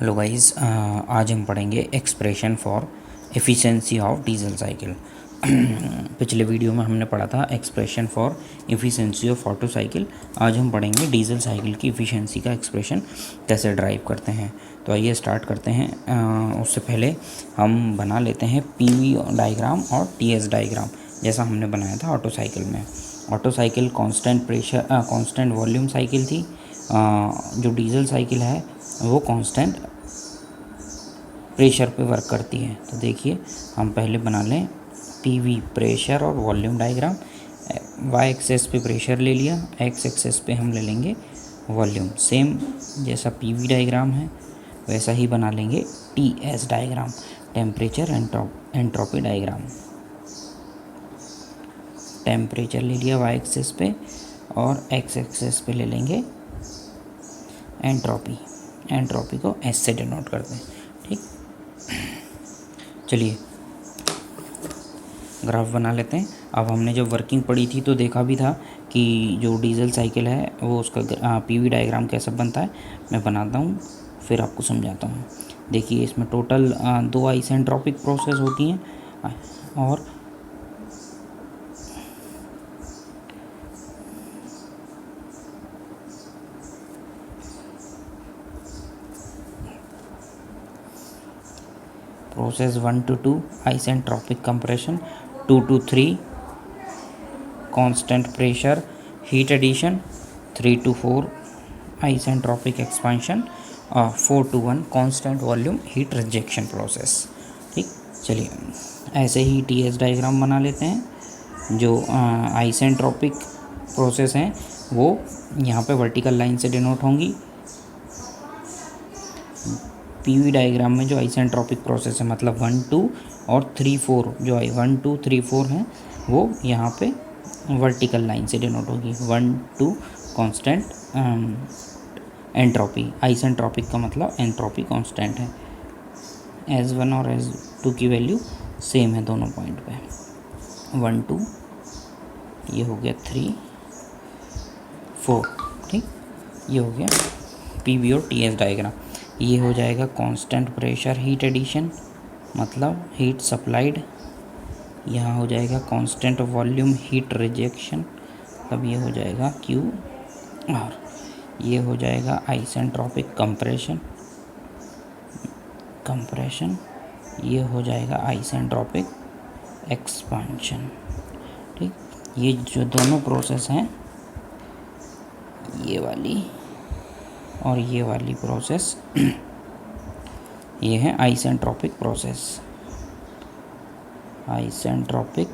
Hello guys, आज हम पढ़ेंगे expression for efficiency of diesel cycle. पिछले वीडियो में हमने पढ़ा था expression for efficiency of auto cycle. आज हम पढ़ेंगे डीजल साइकिल की एफिशिएंसी का एक्सप्रेशन कैसे ड्राइव करते हैं। तो आइए स्टार्ट करते हैं। उससे पहले हम बना लेते हैं पीवी डायग्राम और टीएस डायग्राम, जैसा हमने बनाया था ऑटो साइकिल में। Auto cycle constant pressure constant volume cycle थी। जो डीजल साइकिल है वो कांस्टेंट प्रेशर पे वर्क करती है। तो देखिए, हम पहले बना लें पीवी प्रेशर और वॉल्यूम डायग्राम। वाई एक्सेस पे प्रेशर ले लिया, एक्स एक्सेस पे हम ले लेंगे वॉल्यूम। सेम जैसा पीवी डायग्राम है वैसा ही बना लेंगे TS diagram, temperature entropy diagram. Temperature ले लिया वाई एक्सेस पे और एक्स एक्सेस पे ले लेंगे एंट्रोपी। एंट्रोपी को एस से डिनोट करते हैं। ठीक, चलिए ग्राफ बना लेते हैं। अब हमने जब वर्किंग पढ़ी थी तो देखा भी था कि जो डीजल साइकिल है वो उसका पीवी डायग्राम कैसा बनता है। मैं बनाता हूँ फिर आपको समझाता हूँ। देखिए, इसमें टोटल 2 आइसेंट्रोपिक प्रोसेस होती हैं और process 1 to 2 isentropic compression, 2 to 3 constant pressure heat addition, 3 to 4 isentropic expansion और 4 to 1 constant volume heat rejection process. ठीक, चलिए ऐसे ही टीएस डायग्राम बना लेते हैं। जो आइसेंट्रोपिक प्रोसेस हैं वो यहाँ पे वर्टिकल लाइन से डिनोट होंगी। पीवी डायग्राम में जो आइसेंट्रोपिक प्रोसेस है मतलब 1 2 और 3 4, जो 1 2 3 4 हैं वो यहाँ पे वर्टिकल लाइन से डिनोट होगी। 1 2 कांस्टेंट एंट्रोपी, आइसेंट्रोपिक का मतलब एंट्रोपी कांस्टेंट है। S1 और S2 की वैल्यू सेम है दोनों पॉइंट पे। 1 2, ये हो गया 3 4। ठीक, ये हो गया पीवी और टीएस डायग्राम। ये हो जाएगा कांस्टेंट प्रेशर हीट एडिशन मतलब हीट सप्लाइड। यहाँ हो जाएगा कांस्टेंट वॉल्यूम हीट रिजेक्शन, तब ये हो जाएगा क्यू। और ये हो जाएगा आइसेंट्रोपिक कंप्रेशन, ये हो जाएगा आइसेंट्रोपिक एक्सपांशन। ठीक, ये जो दोनों प्रोसेस हैं, ये वाली और ये वाली प्रोसेस ये है isentropic process. Isentropic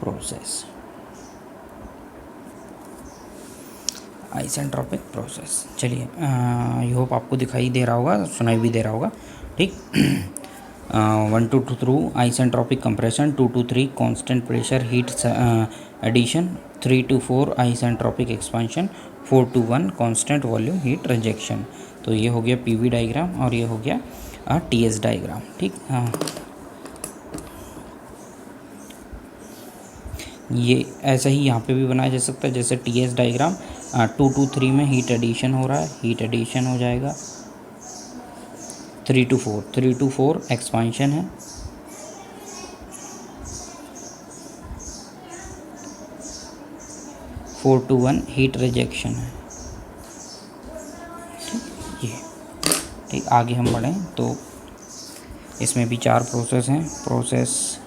process, isentropic process. चलिए, आई होप आपको दिखाई दे रहा होगा, सुनाई भी दे रहा होगा। ठीक, 1 to 2 isentropic compression, 2 to 3 constant pressure heat addition, 3 to 4 isentropic expansion, 4 to 1 constant volume heat rejection. तो ये हो गया पीवी डायग्राम और ये हो गया टीएस डायग्राम। ठीक, ये ऐसा ही यहाँ पे भी बनाया जा सकता है। जैसे टीएस डायग्राम 2 to 3 में हीट एडिशन हो रहा है, हीट एडिशन हो जाएगा। 3 to 4 एक्सपांशन है, 4 to 1 हीट रिजेक्शन है। ठीक, ये ठीक, आगे हम बढ़ें तो इसमें भी 4 प्रोसेस हैं। प्रोसेस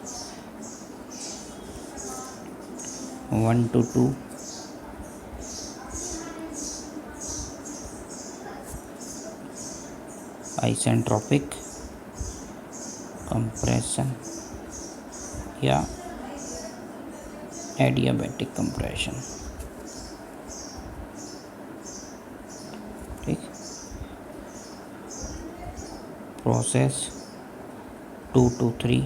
1 to 2 आइसेंट्रोपिक कंप्रेशन या एडियाबैटिक कंप्रेशन। ठीक, process 2 to 3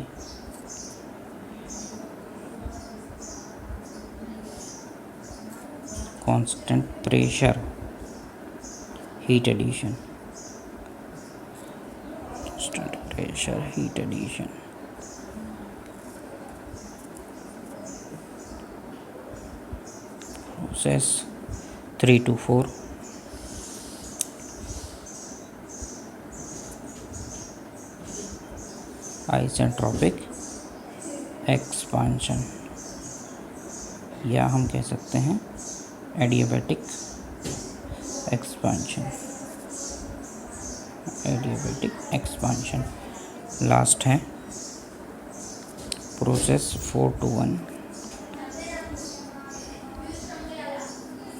constant pressure heat addition, heat addition. Process 3 to 4 isentropic expansion, या हम कह सकते हैं adiabatic expansion, adiabatic expansion. Last है process 4-1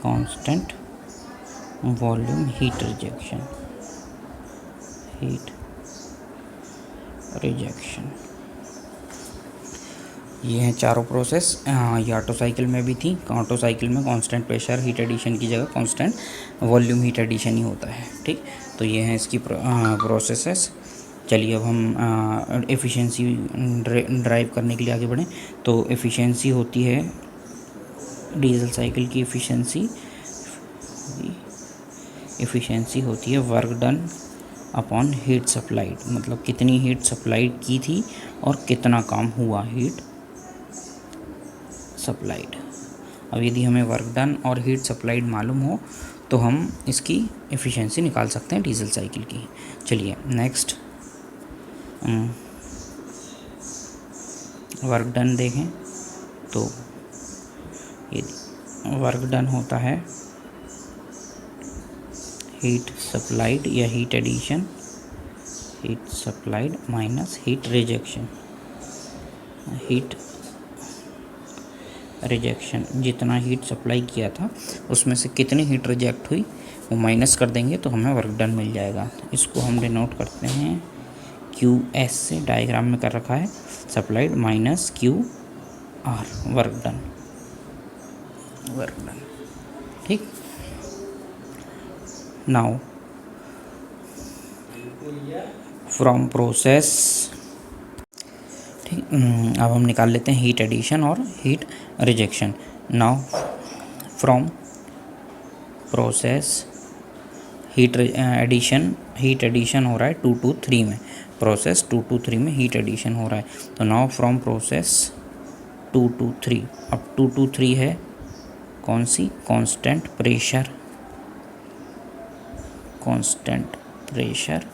constant volume heat rejection, heat rejection. ये हैं चारों प्रोसेस। ये ऑटो साइकिल में भी थी। ऑटो साइकिल में कांस्टेंट प्रेशर हीट एडिशन की जगह कांस्टेंट वॉल्यूम हीट एडिशन ही होता है। ठीक, तो ये हैं इसकी प्रोसेसेस। चलिए अब हम एफिशिएंसी ड्राइव करने के लिए आगे बढ़ें। तो एफिशिएंसी होती है डीजल साइकिल की एफिशिएंसी होती है work done upon heat supplied, मतलब कितनी हीट सप्लाइड की थी और कितना काम हुआ हीट सप्लाइड। अब यदि हमें वर्क डन और हीट सप्लाइड मालूम हो तो हम इसकी एफिशिएंसी निकाल सकते हैं डीजल साइकिल की। चलिए नेक्स्ट वर्क डन देखें। तो यदि वर्क डन होता है हीट सप्लाइड या heat addition, heat supplied minus heat rejection, heat rejection, जितना हीट सप्लाई किया था उसमें से कितनी हीट रिजेक्ट हुई वो माइनस कर देंगे तो हमें वर्क डन मिल जाएगा। इसको हम डिनोट करते हैं QS से, डायग्राम में कर रखा है supplied minus QR, work done, work done. ठीक, नाउ फ्रॉम प्रोसेस, ठीक, अब हम निकाल लेते हैं हीट एडिशन और heat rejection. Now from process heat addition हो रहा है 2 to 3 में, प्रोसेस 2 to 3 में हीट एडिशन हो रहा है। तो नाउ फ्रॉम प्रोसेस 2 to 3, अब 2 to 3 है कौन सी, constant pressure, constant pressure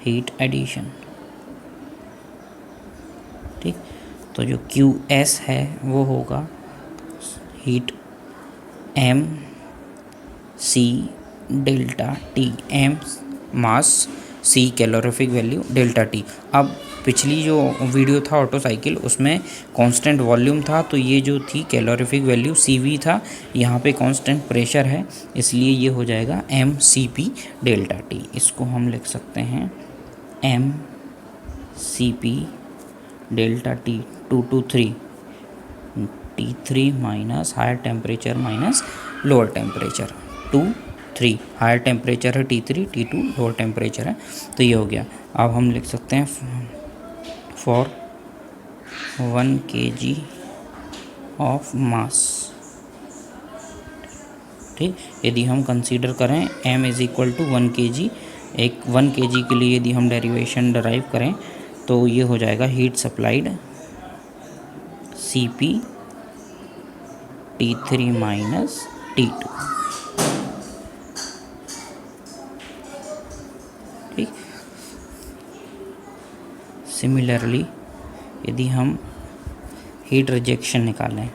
heat addition. ठीक, तो जो QS है वो होगा heat MC delta T, M mass, C calorific value, delta T। अब पिछली जो वीडियो था ऑटो साइकिल उसमें कांस्टेंट वॉल्यूम था, तो ये जो थी कैलोरीफिक वैल्यू CV था, यहाँ पे कांस्टेंट प्रेशर है इसलिए ये हो जाएगा MCP डेल्टा T। इसको हम लिख सकते हैं MCP delta T 2 to 3, T3 minus higher temperature minus lower temperature, 2 3, higher temperature है T3, T2 लोअर टेम्परेचर है, तो ये हो गया। अब हम लिख सकते हैं फॉर 1 kg ऑफ मास। ठीक, यदि हम कंसीडर करें m is equal to 1 kg, एक 1 kg के लिए यदि हम डेरिवेशन डराइव करें तो ये हो जाएगा heat supplied CP T3 minus T2। ठीक, सिमिलरली यदि हम हीट रिजेक्शन निकालें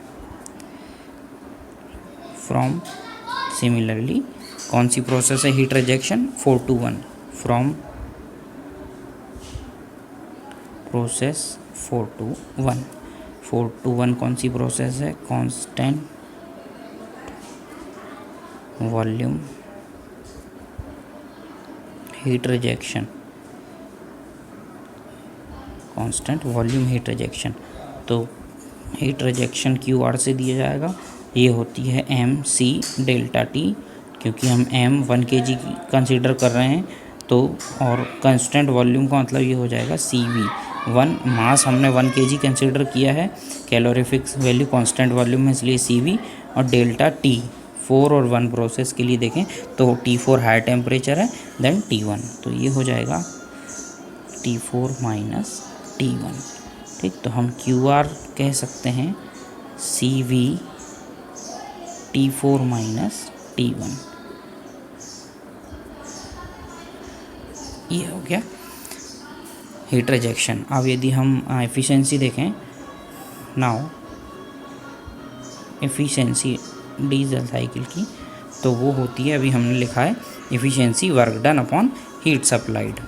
फ्रॉम, सिमिलरली कौन सी प्रोसेस है heat rejection, 4 to 1, from process 4 to 1, 4 to 1 कौन सी प्रोसेस है, constant volume heat rejection, constant volume heat rejection. तो हीट रिजेक्शन QR से दिया जाएगा, ये होती है MC डेल्टा T, क्योंकि हम M 1 kg कंसीडर कर रहे हैं तो, और कांस्टेंट वॉल्यूम का मतलब ये हो जाएगा CV 1, मास हमने 1 kg कंसीडर किया है, कैलोरीफिक वैल्यू कांस्टेंट वॉल्यूम है इसलिए CV, और डेल्टा T 4 और 1 प्रोसेस के लिए देखें तो T4 हायर टेम्परेचर है देन T1, तो ये हो जाएगा T4 माइनस T1। ठीक, तो हम QR कह सकते हैं CV T4 माइनस T1, ये हो गया हीट रिजेक्शन। अब यदि हम एफिशिएंसी देखें, नाउ एफिशिएंसी डीजल साइकिल की, तो वो होती है, अभी हमने लिखा है efficiency work done upon heat supplied.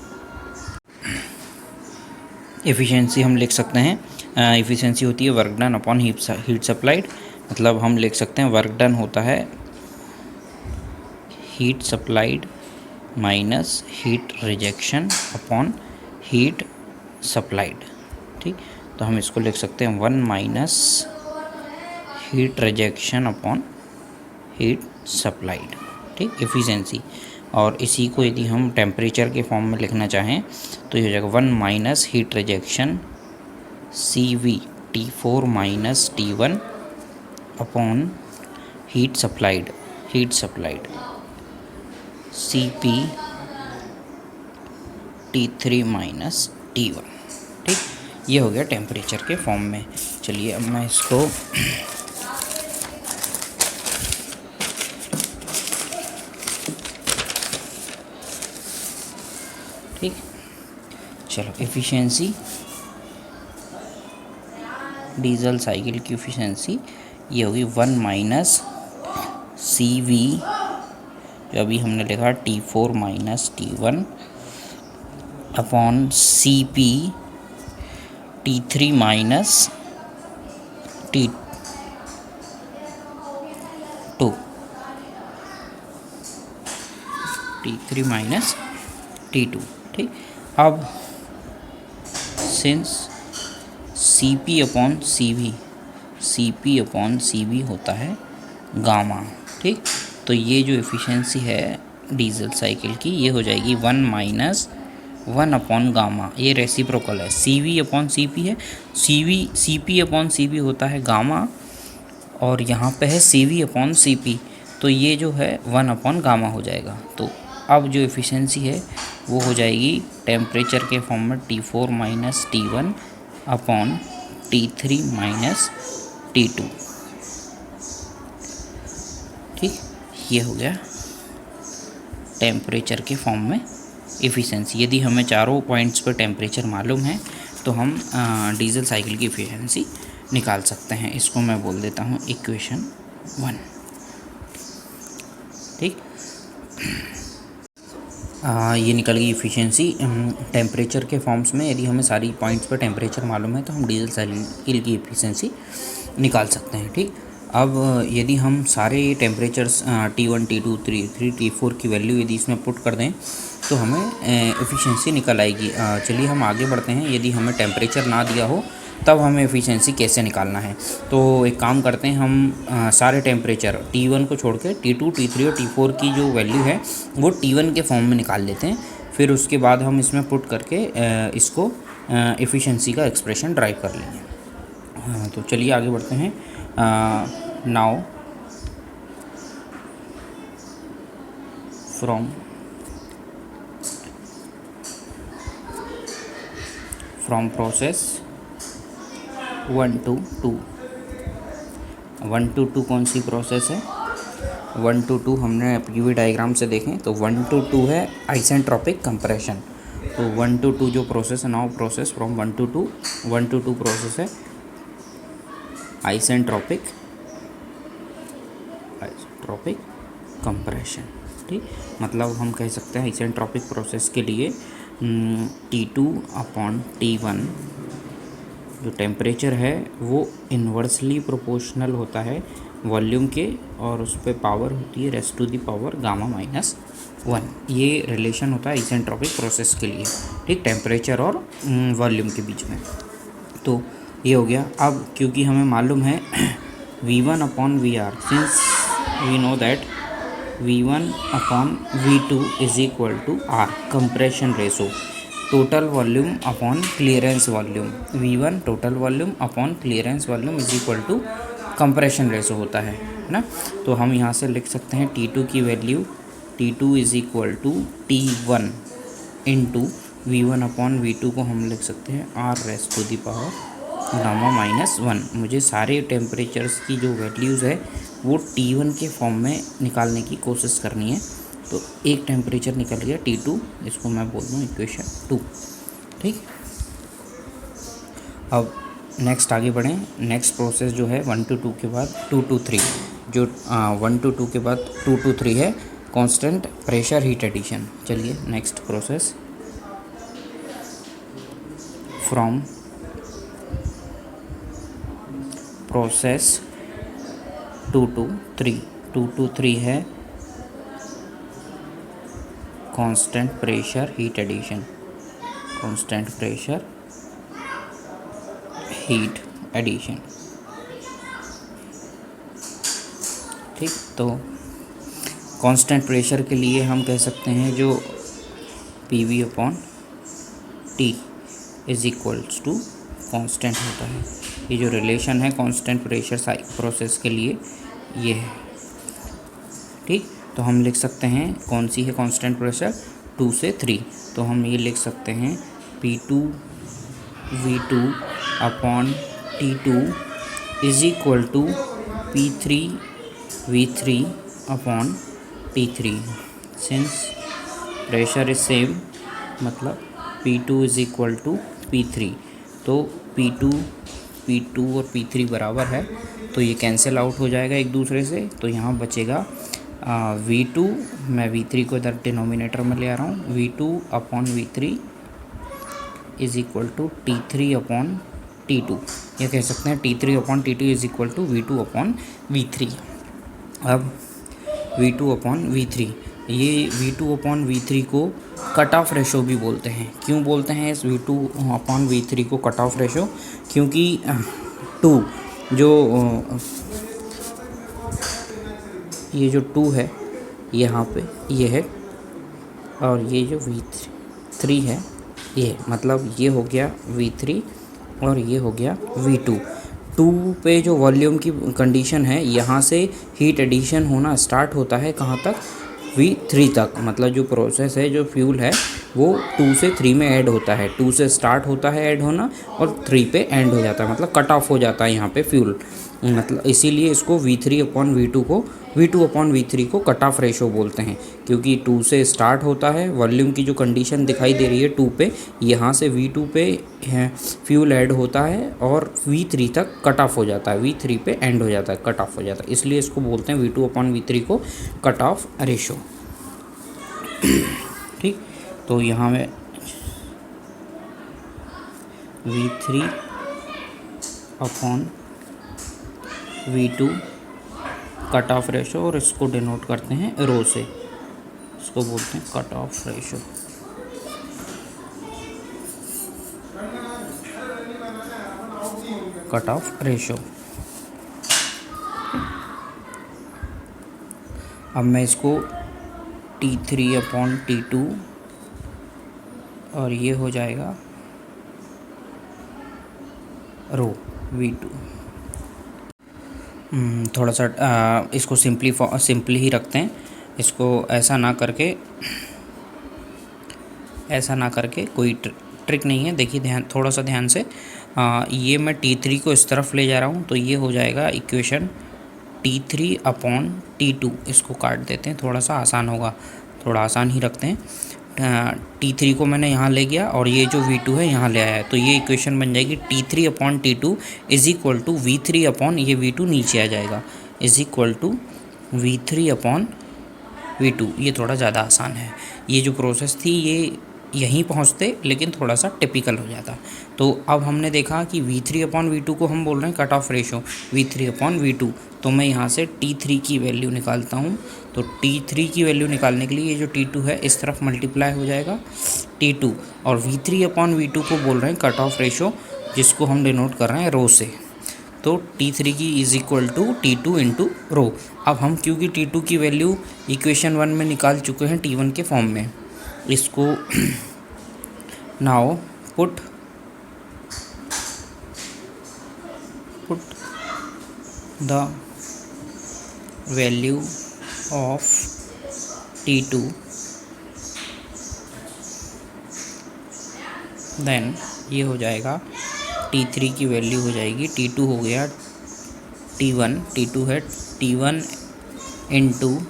Efficiency हम लिख सकते हैं, एफिशिएंसी होती है work done upon heat supplied. मतलब हम लिख सकते हैं वर्क डन होता है heat supplied minus heat rejection upon heat supplied. ठीक, तो हम इसको लिख सकते हैं 1 minus heat rejection upon heat supplied. ठीक, एफिशिएंसी। और इसी को यदि हम टेम्परेचर के फॉर्म में लिखना चाहें तो ये हो जाएगा 1 minus heat rejection CV T4 minus T1 upon heat supplied CP T3 minus T1। ठीक, ये हो गया टेम्परेचर के फॉर्म में। चलिए अब मैं इसको ठीक, चलो एफिशिएंसी डीजल साइकिल की एफिशिएंसी ये होगी 1 माइनस CV, जो अभी हमने लिखा T4 minus T1 upon CP T3 minus T2 T3 minus T2। ठीक, अब सिंस CP अपॉन CV होता है गामा। ठीक, तो ये जो एफिशिएंसी है डीजल साइकिल की ये हो जाएगी 1 माइनस 1 अपॉन गामा। ये रेसिप्रोकल है, CV अपॉन CP है, CP अपॉन CP होता है गामा, और यहाँ पे है CV अपॉन CP, तो ये जो है 1 अपॉन गामा हो जाएगा। तो अब जो एफिशिएंसी है वो हो जाएगी टेम्परेचर के फॉर्म में T4 minus T1 upon T3 minus T2। ठीक, ये हो गया टेम्परेचर के फॉर्म में एफिशिएंसी। यदि हमें चारों पॉइंट्स पर टेम्परेचर मालूम है तो हम डीजल साइकिल की एफिशिएंसी निकाल सकते हैं। इसको मैं बोल देता हूँ इक्वेशन 1। ठीक, ये निकल गई एफिशिएंसी टेम्परेचर के फॉर्म्स में। यदि हमें सारी पॉइंट्स पर टेम्परेचर मालूम है तो हम डीजल साइकिल की एफिशिएंसी निकाल सकते हैं। ठीक, अब यदि हम सारे temperatures T1 T2 T3 T4 की वैल्यू यदि इसमें पुट कर दें तो हमें एफिशिएंसी निकल आएगी। चलिए हम आगे बढ़ते हैं। यदि हमें टेम्परेचर ना दिया हो तब हमें एफिशिएंसी कैसे निकालना है, तो एक काम करते हैं, हम सारे टेम्परेचर T1 को छोड़ के T2 T3 और T4 की जो वैल्यू है वो T1 के फॉर्म में निकाल लेते हैं। फिर उसके बाद हम इसमें पुट करके इसको एफिशिएंसी का एक्सप्रेशन ड्राइव कर लेंगे। तो चलिए आगे बढ़ते हैं। Now from process 1 to 2। 1 to 2 कौन सी प्रोसेस है? 1 to 2 हमने PV डायग्राम से देखें तो 1 to 2 है आइसेंट्रोपिक कंप्रेशन। तो 1 to 2 जो प्रोसेस है, now process from 1 to 2 process है आइसेंट्रोपिक कंप्रेशन। ठीक, मतलब हम कह सकते हैं आइसेंट्रोपिक प्रोसेस के लिए T2 अपॉन T1 जो टेम्परेचर है वो इन्वर्सली प्रोपोर्शनल होता है वॉल्यूम के, और उस पर पावर होती है raise to the power gamma minus 1। ये रिलेशन होता है आइसेंट्रोपिक प्रोसेस के लिए। ठीक, टेम्परेचर और वॉल्यूम के बीच में। तो ये हो गया। अब क्योंकि हमें मालूम है V1 upon VR, since we know that V1 upon V2 is equal to R compression ratio, total volume upon clearance volume. V1 total volume upon clearance volume is equal to compression ratio होता है ना। तो हम यहाँ से लिख सकते हैं T2 की value, T2 is equal to T1 into V1 upon V2 को हम लिख सकते हैं R raise to the power gamma minus 1। मुझे सारे टेम्परेचर्स की जो वैल्यूज़ है वो T1 के फॉर्म में निकालने की कोशिश करनी है। तो एक टेम्परेचर निकल गया T2, इसको मैं बोल दूँ इक्वेशन 2। ठीक, अब नेक्स्ट आगे बढ़ें। नेक्स्ट प्रोसेस जो है 1 to 2 के बाद 2 to 3, जो 1 to 2 के बाद 2 to 3 है कांस्टेंट प्रेशर हीट एडिशन। चलिए next process from process 2 to 3, 2 to 3 है constant pressure heat addition, constant pressure heat addition. ठीक, तो कांस्टेंट प्रेशर के लिए हम कह सकते हैं जो PV upon T is equals to constant होता है। ये जो रिलेशन है कांस्टेंट प्रेशर प्रोसेस के लिए ये है। ठीक, तो हम लिख सकते हैं कौन सी है कांस्टेंट प्रेशर, 2 से 3। तो हम ये लिख सकते हैं P2 V2 upon T2 is equal to P3 V3 upon T3। Since pressure is same, मतलब P2 is equal to P3, तो P2 और P3 बराबर है, तो ये कैंसिल आउट हो जाएगा एक दूसरे से। तो यहाँ बचेगा V2, मैं V3 को इधर डिनोमिनेटर में ले आ रहा हूँ, V2 upon V3 is equal to T3 upon T2। ये कह सकते हैं T3 upon T2 is equal to V2 upon V3। अब V2 अपॉन V3, ये V2 अपॉन V3 को कट ऑफ रेशो भी बोलते हैं। क्यों बोलते हैं इस V2 अपॉन V3 को कट ऑफ रेशो? क्योंकि 2 जो ये जो 2 है यहाँ पे ये है, और ये जो V3 है ये, मतलब ये हो गया V3 और ये हो गया V2। 2 पे जो वॉल्यूम की कंडीशन है, यहाँ से हीट एडिशन होना स्टार्ट होता है कहाँ तक, V3 तक। मतलब जो प्रोसेस है, जो फ्यूल है वो 2 से 3 में ऐड होता है। 2 से स्टार्ट होता है ऐड होना और 3 पे एंड हो जाता है, मतलब कट ऑफ हो जाता है यहाँ पे फ्यूल। मतलब इसीलिए इसको V3 अपॉन V2 को कट ऑफ रेशो बोलते हैं, क्योंकि 2 से स्टार्ट होता है, वॉल्यूम की जो कंडीशन दिखाई दे रही है 2 पे, यहाँ से V2 पे फ्यूल ऐड होता है और V3 तक कट ऑफ हो जाता है, V3 पे एंड हो जाता है, कट ऑफ हो जाता है। इसलिए इसको बोलते हैं V2 अपॉन V3 को कट ऑफ रेशो। ठीक, तो यहाँ में V3 upon V2 cut off ratio, और इसको डिनोट करते हैं रो से, इसको बोलते हैं cut off ratio. Cut off ratio. अब मैं इसको T3 अपॉन T2, और ये हो जाएगा रो V2। थोड़ा सा इसको सिंपली ही रखते हैं, इसको ऐसा ना करके कोई ट्रिक नहीं है। देखिए थोड़ा सा ध्यान से, ये मैं T3 को इस तरफ ले जा रहा हूँ, तो ये हो जाएगा इक्वेशन T3 अपॉन T2। इसको काट देते हैं, थोड़ा सा आसान होगा, थोड़ा आसान ही रखते हैं। T3 को मैंने यहाँ ले गया और ये जो V2 है यहाँ ले आया है, तो ये इक्वेशन बन जाएगी T3 upon T2 is equal to V3 upon, ये V2 नीचे आ जाएगा, is equal to V3 upon V2। ये थोड़ा ज़्यादा आसान है। ये जो प्रोसेस थी ये यहीं पहुँचते, लेकिन थोड़ा सा टिपिकल हो जाता। तो अब हमने देखा कि V3 अपॉन V2 को हम बोल रहे हैं cut off ratio, V3 upon V2। तो मैं यहाँ से T3 की वैल्यू निकालता हूँ। तो T3 की वैल्यू निकालने के लिए ये जो T2 है इस तरफ मल्टीप्लाई हो जाएगा T2, और V3 अपॉन V2 को बोल रहे हैं कट ऑफ रेशो, जिसको हम डिनोट कर रहे हैं रो से। तो T3 की is equal to T2 into rho. अब हम क्योंकि T2 की वैल्यू इक्वेशन 1 में निकाल चुके हैं T1 के फॉर्म में, इसको now put the value of T2, then ये हो जाएगा T3 की वैल्यू हो जाएगी, T2 हो गया T1, T2 है T1 into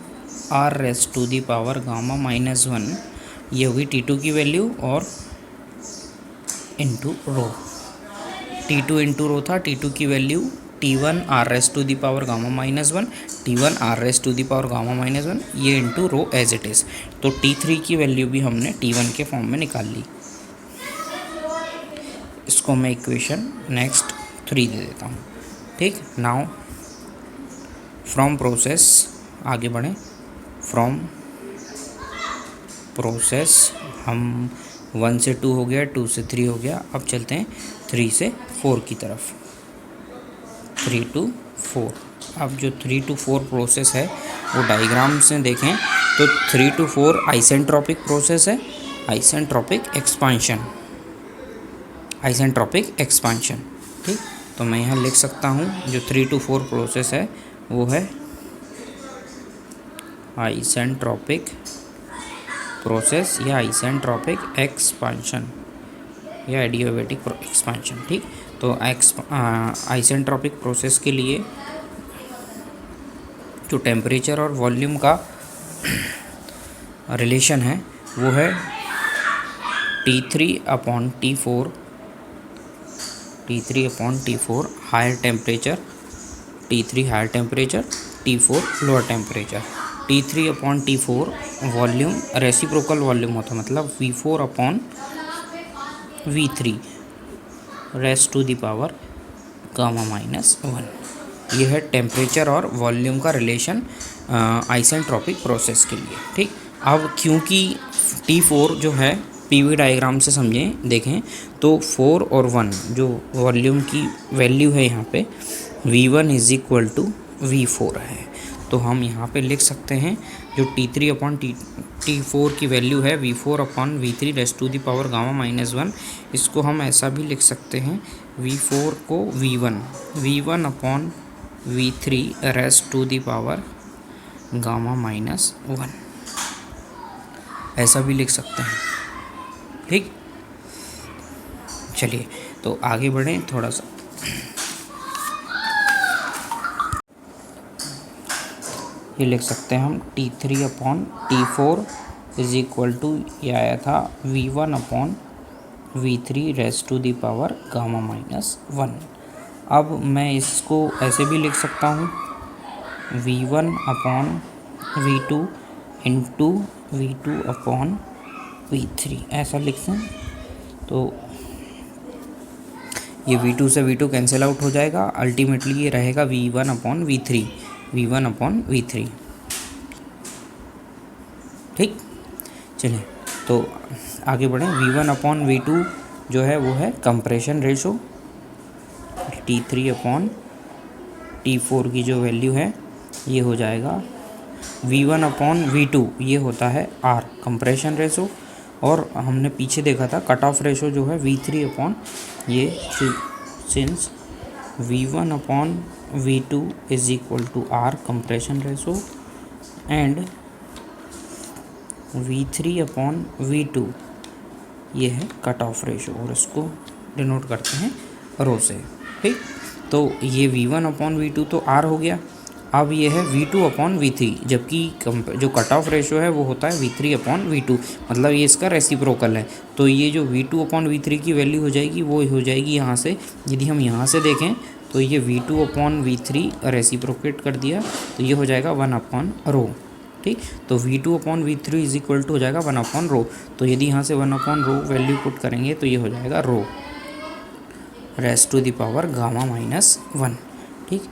R raise to the power gamma -1, ये होगी T2 की वैल्यू, और इंटू रो। T2 इंटू रो था, T2 की value T1 are raise to the power gamma minus one, T1 are raise to the power gamma minus one, ये into rho as it is. तो T3 की value भी हमने T1 के form में निकाल ली। इसको मैं इक्वेशन नेक्स्ट 3 दे देता हूँ। ठीक, नाउ फ्रॉम प्रोसेस आगे बढ़ें। फ्रॉम प्रोसेस हम 1 से 2 हो गया, 2 से 3 हो गया, अब चलते हैं 3 से 4 की तरफ। 3 to 4। अब जो 3 to 4 प्रोसेस है वो डायग्राम से देखें तो 3 to 4 आइसेंट्रोपिक प्रोसेस है, आइसेंट्रोपिक एक्सपांशन, आइसेंट्रोपिक एक्सपांशन। ठीक, तो मैं यहाँ लिख सकता हूँ जो 3 to 4 प्रोसेस है वो है आइसेंट्रोपिक प्रोसेस या आइसेंट्रोपिक एक्सपांशन या एडियाबैटिक एक्सपांशन। ठीक, तो आइसेंट्रोपिक प्रोसेस के लिए जो टेम्परेचर और वॉल्यूम का रिलेशन है वो है T3/T4, T3/T4 higher temperature, T3 higher temperature, T4 lower temperature. T3/T4 volume reciprocal volume होता है, मतलब V4/V3 raise to the power gamma minus one. यह है टेम्परेचर और वॉल्यूम का रिलेशन आइसेंट्रोपिक प्रोसेस के लिए। ठीक, अब क्योंकि T4 जो है पीवी डायग्राम से समझें देखें तो 4 और 1 जो वॉल्यूम की वैल्यू है यहाँ पे V1 is equal to V4 है। तो हम यहाँ पे लिख सकते हैं जो T3/T4 की वैल्यू है V4/V3 raise to the power gamma minus one, इसको हम ऐसा भी लिख सकते हैं V4 को V1/V3 raise to the power gamma minus one, ऐसा भी लिख सकते हैं। ठीक, चलिए तो आगे बढ़ें थोड़ा सा। ये लिख सकते हैं हम T3/T4 इज इक्वल टू, ये आया था V1/V3 raise to the power gamma minus one. अब मैं इसको ऐसे भी लिख सकता हूँ V1/V2 इंटू V2/V3, ऐसा लिखते हैं। तो ये V2 से V2 कैंसिल आउट हो जाएगा, अल्टीमेटली ये रहेगा V1/V3, V1/V3। ठीक, चलिए तो आगे बढ़ें। V1/V2 जो है वो है कंप्रेशन रेशो, T3/T4 की जो वैल्यू है ये हो जाएगा V1/V2, ये होता है R कंप्रेशन रेशो, और हमने पीछे देखा था कट ऑफ रेशो जो है V3/ ये, since V1/V2 is equal to R compression ratio and V3/V2 ये है कट ऑफ रेशो, और इसको डिनोट करते हैं रो से। ठीक, तो ये V1/V2 तो R हो गया। अब ये है V2/V3, जबकि जो कट ऑफ रेशो है वो होता है V3/V2, मतलब ये इसका रेसिप्रोकल है। तो ये जो V2/V3 की वैल्यू हो जाएगी वो हो जाएगी यहाँ से, यदि हम यहाँ से देखें तो ये V2/V3 रेसिप्रोकेट कर दिया तो ये हो जाएगा 1/रो। ठीक, तो V2/V3 इज इक्वल टू हो जाएगा 1/रो। तो यदि यहाँ से 1/रो वैल्यू पुट करेंगे तो ये हो जाएगा rho raise to the power gamma minus one. ठीक,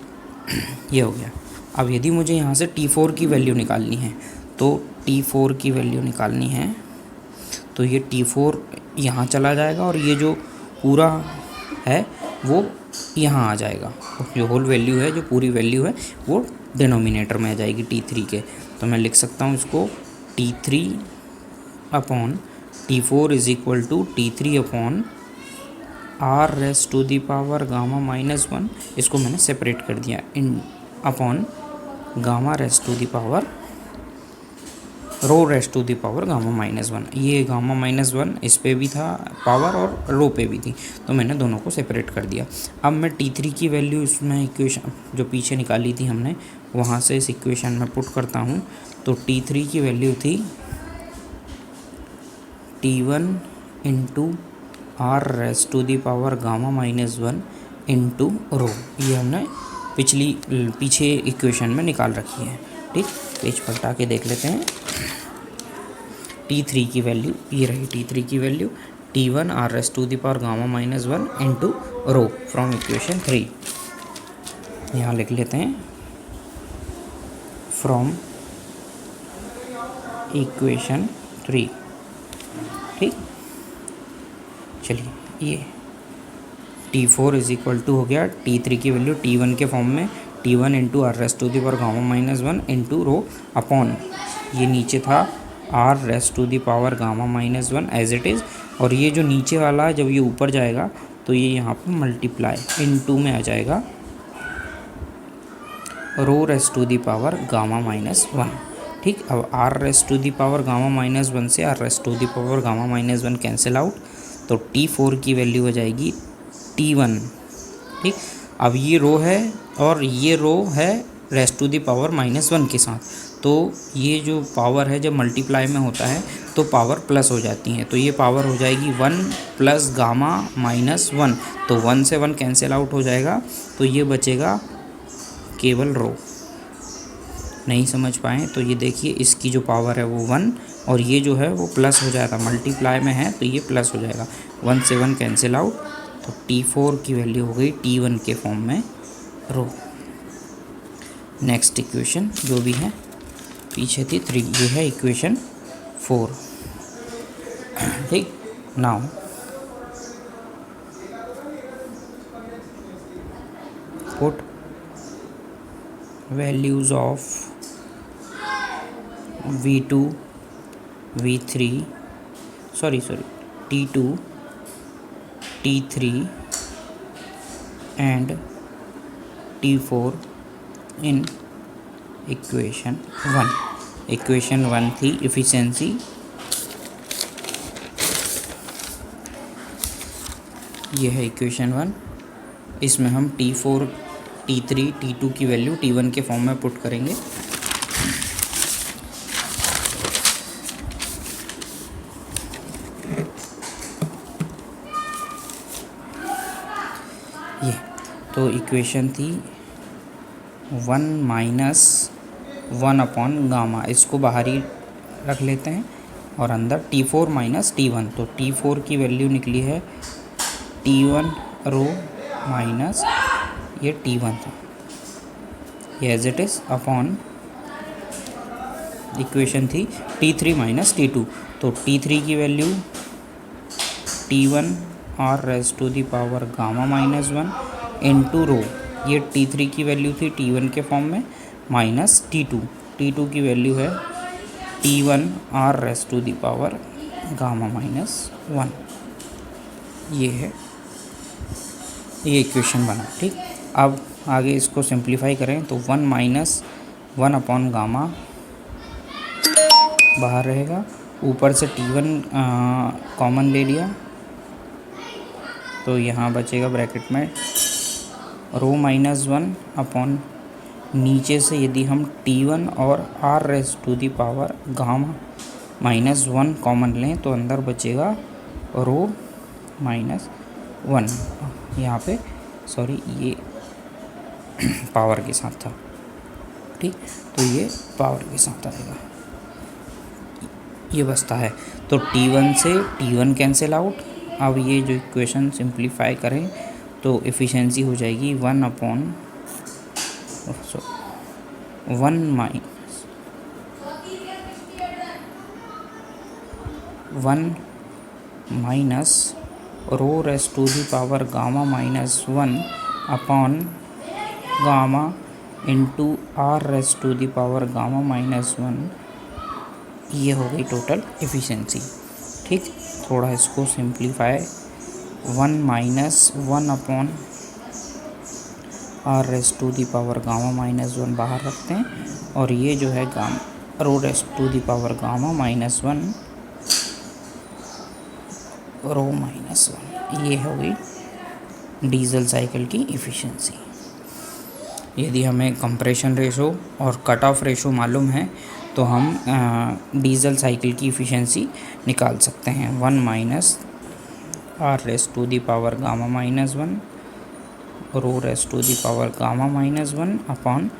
ये हो गया। अब यदि मुझे यहाँ से T4 की वैल्यू निकालनी है, तो T4 की वैल्यू निकालनी है तो ये T4 यहाँ चला जाएगा और ये जो पूरा है वो यहाँ आ जाएगा, जो होल वैल्यू है, जो पूरी वैल्यू है वो डिनोमिनेटर में आ जाएगी T3 के। तो मैं लिख सकता हूँ इसको T3/T4 is equal to T3/R raise to the power gamma minus one, इसको मैंने सेपरेट कर दिया इन upon gamma raise to the power rho raise to the power gamma minus one. ये गामा माइनस वन इस पे भी था पावर और रो पे भी थी, तो मैंने दोनों को सेपरेट कर दिया। अब मैं T3 की वैल्यू इसमें इक्वेशन जो पीछे निकाली थी हमने वहाँ से इस इक्वेशन में पुट करता हूँ। तो T3 की वैल्यू थी T1 into R raise to the power gamma minus 1 into rho. ये हमने पीछे इक्वेशन में निकाल रखी है। ठीक, पेज पलटा के देख लेते हैं। T3 की वैल्यू ये रही, T3 की value T1 are raise to the power gamma minus 1 into rho from equation 3। यहाँ लिख लेते हैं फ्रॉम इक्वेशन 3। ठीक, चलिए ये T4 इज इक्वल टू हो गया T3 की वैल्यू T1 के फॉर्म में T1 into R raise to the power gamma minus 1 into rho upon ये नीचे था R raise to the power gamma minus 1 as it is, और ये जो नीचे वाला है जब ये ऊपर जाएगा तो ये यहाँ पर मल्टीप्लाई इनटू में आ जाएगा rho raise to the power gamma minus 1। ठीक, अब r raise to the power gamma minus 1 से r raise to the power gamma minus 1 cancel out, तो T4 की वैल्यू हो जाएगी T1। ठीक, अब ये रो है और ये रो है raise to the power minus 1 के साथ, तो ये जो पावर है जब मल्टीप्लाई में होता है तो पावर प्लस हो जाती है, तो ये पावर हो जाएगी 1 प्लस गामा माइनस 1, तो 1 से 1 कैंसिल आउट हो जाएगा, तो ये बचेगा केवल रो। नहीं समझ पाए तो ये देखिए, इसकी जो पावर है वो 1 और ये जो है वो प्लस हो जाएगा, मल्टीप्लाई में है तो ये प्लस हो जाएगा, 1 से 1 कैंसिल आउट, तो T4 की वैल्यू हो गई T1 के फॉर्म में रो। नेक्स्ट इक्वेशन जो भी है पीछे थी 3, ये है इक्वेशन 4। ठीक, now put values of V2 V3 T2 T3 and T4 in equation 1। Equation 1 थी इफ़िशेंसी, ये है इक्वेशन 1। इसमें हम T4 T3 T2 की वैल्यू T1 के फॉर्म में पुट करेंगे। ये तो इक्वेशन थी 1 माइनस 1 अपॉन गामा, इसको बाहर ही रख लेते हैं और अंदर T4 माइनस T1, तो T4 की वैल्यू निकली है T1 रो माइनस ये T1 था, ये as it is upon equation थी T3 माइनस T2, तो T3 की value T1 are raise to the power gamma minus 1 into rho, ये T3 की वैल्यू थी T1 के फॉर्म में माइनस T2 की वैल्यू है T1 are raise to the power gamma minus 1। ये है, ये इक्वेशन बना। ठीक, अब आगे इसको सिंप्लीफाई करें तो 1 माइनस 1 अपॉन गामा बाहर रहेगा, ऊपर से T1 कॉमन ले लिया तो यहाँ बचेगा ब्रैकेट में रो माइनस 1 अपॉन नीचे से यदि हम T1 और R raise to the power gamma minus 1 common लें तो अंदर बचेगा रो माइनस 1, यहाँ पे सॉरी ये पावर के साथ था। ठीक, तो ये पावर के साथ आएगा, ये बचता है, तो T1 से T1 कैंसिल आउट। अब ये जो इक्वेशन सिंप्लीफाई करें तो एफिशिएंसी हो जाएगी 1 minus rho raise to the power gamma minus 1 upon gamma into R raise to the power gamma minus 1, ये हो गई टोटल एफिशिएंसी। ठीक, थोड़ा इसको simplify 1 minus 1 upon R raise to the power gamma minus 1 बाहर रखते हैं और ये जो है gamma rho raise to the power gamma minus 1 rho minus 1, ये हो गई डीजल साइकिल की इफ़िशेंसी। यदि हमें कंप्रेशन रेशो और कट ऑफ रेशो मालूम है तो हम डीजल साइकिल की इफ़िशेंसी निकाल सकते हैं। 1 minus R raise to the power gamma minus one, rho raise to the power gamma minus one upon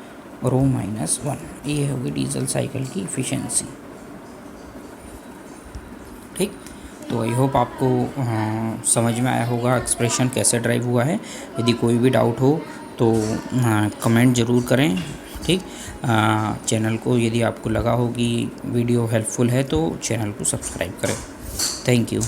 rho minus one. ये होगी डीजल साइकिल की इफ़िशेंसी। ठीक, तो आई होप आपको समझ में आया होगा एक्सप्रेशन कैसे ड्राइव हुआ है। यदि कोई भी डाउट हो तो कमेंट ज़रूर करें। ठीक, चैनल को यदि आपको लगा हो कि वीडियो हेल्पफुल है तो चैनल को सब्सक्राइब करें। Thank you.